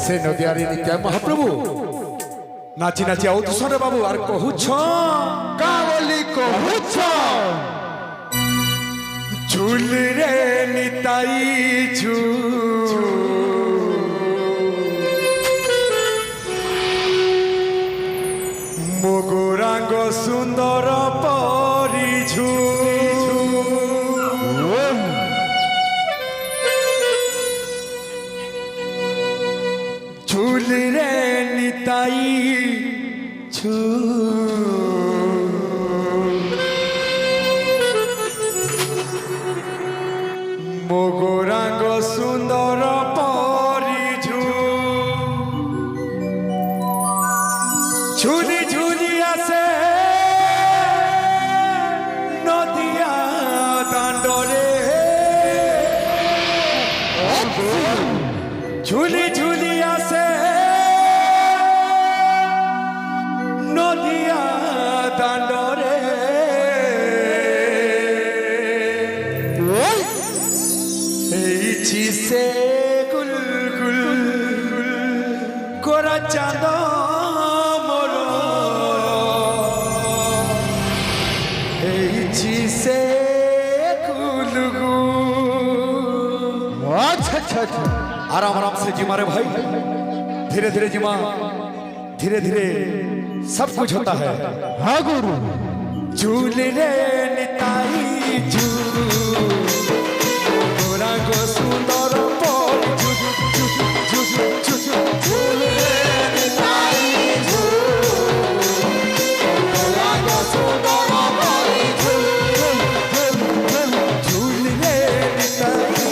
से नदियारी नित्य महाप्रभु नाची नाची औदुषण बाबू आर कहूछ कावली कहूछ झूल रे निताई झूल मोगोरांग सुंदर परिझू झूल रे निताई झूल मोगोरांग सुंदर परिझू झूली झूली आसे नदिया दांडरे झूली झूली आसे नदिया दांडरे से गुल गुल गोरा चांद मोर से गुल गुल अच्छा आराम आराम से जिमा रे भाई धीरे धीरे जिमा धीरे धीरे सब कुछ होता है। हाँ गुरु झूल रे निताई झूल गो सुंदर झूल रे निताई झूल रे निताई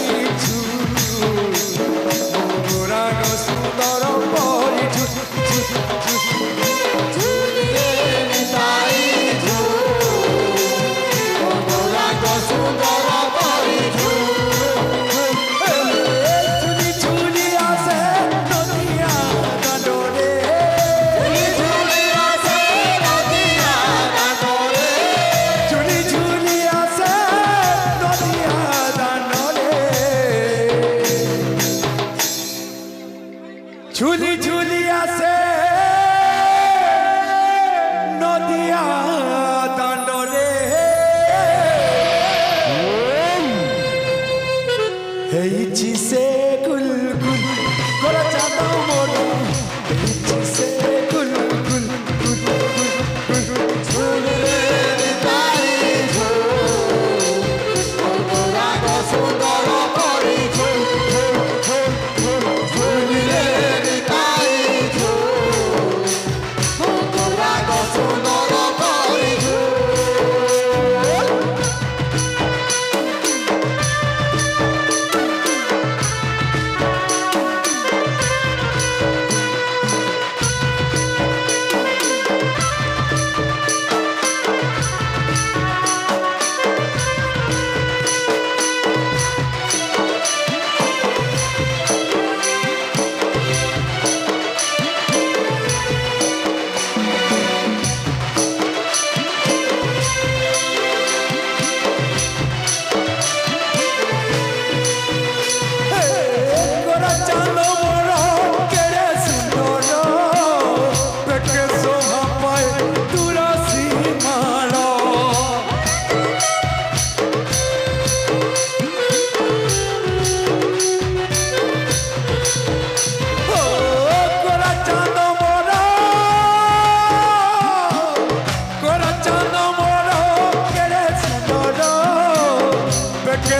गोरा गो सुंदर झूल रे निताई गोरा गो सुंदर झूली झूलिया से नदिया दांडरे हेची से गुल गुल गोरा चांद मोर हेची से गुल गुल गुल गुल झूल रे निताई झूल गोरा गो सुंदर परिझू झूल रे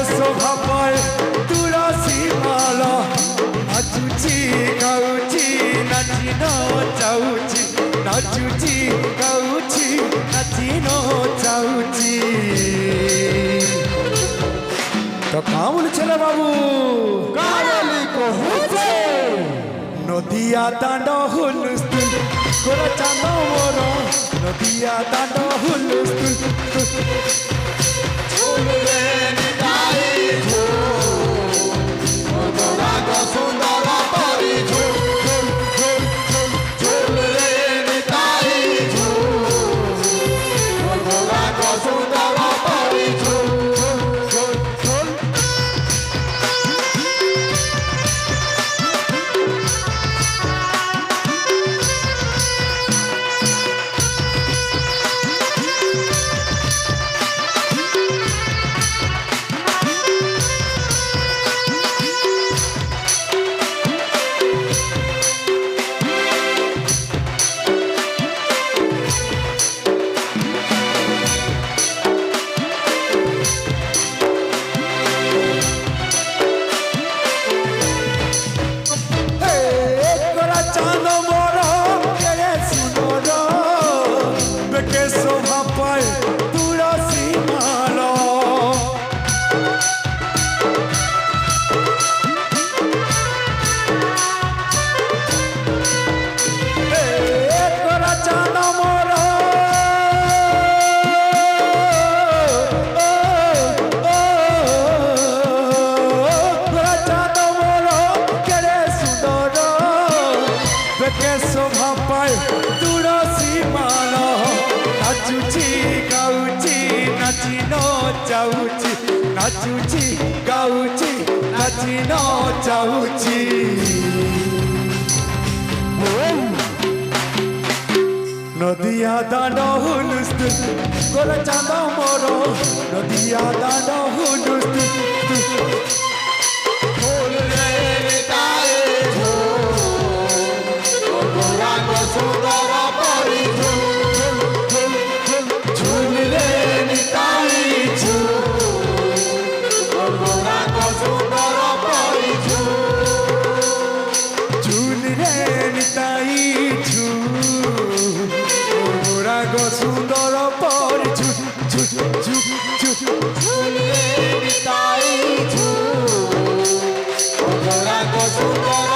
शोभा पाए तुलसी माला नाचुची गाउची नाची नाचुची नाचुची गाउची नाची नाचुची तो कामुल चले बाबू कावली कहूछ नदिया दांड हुलस्थुल गोरा चांद मोर नदिया दांड हुलस्थुल झूल रे निताई झूल गोरा गो सुंदर परिझू झूल रे निताई झूल गोरा गो सुंदर परिझू আয় তুলসী মাল নাচুছি গাউছি নাচি নচাউছি নাচুছি গাউছি নাচি নচাউছি নদিয়া দাঁড় হুলুস্তুল গোলা চাঁদা মর নদিয়া দাঁড় হুলুস্তুল ফুল রে তারে গোরা গো সুন্দর পরি ঝুল রে নিতাই গোরা গো সুন্দর পরি ঝুল রে নিতাই গোরা গো সুন্দর পর ঝুল ঝুল ঝুল ঝুল ঝুল রে নিতাই গোরা গো সুন্দর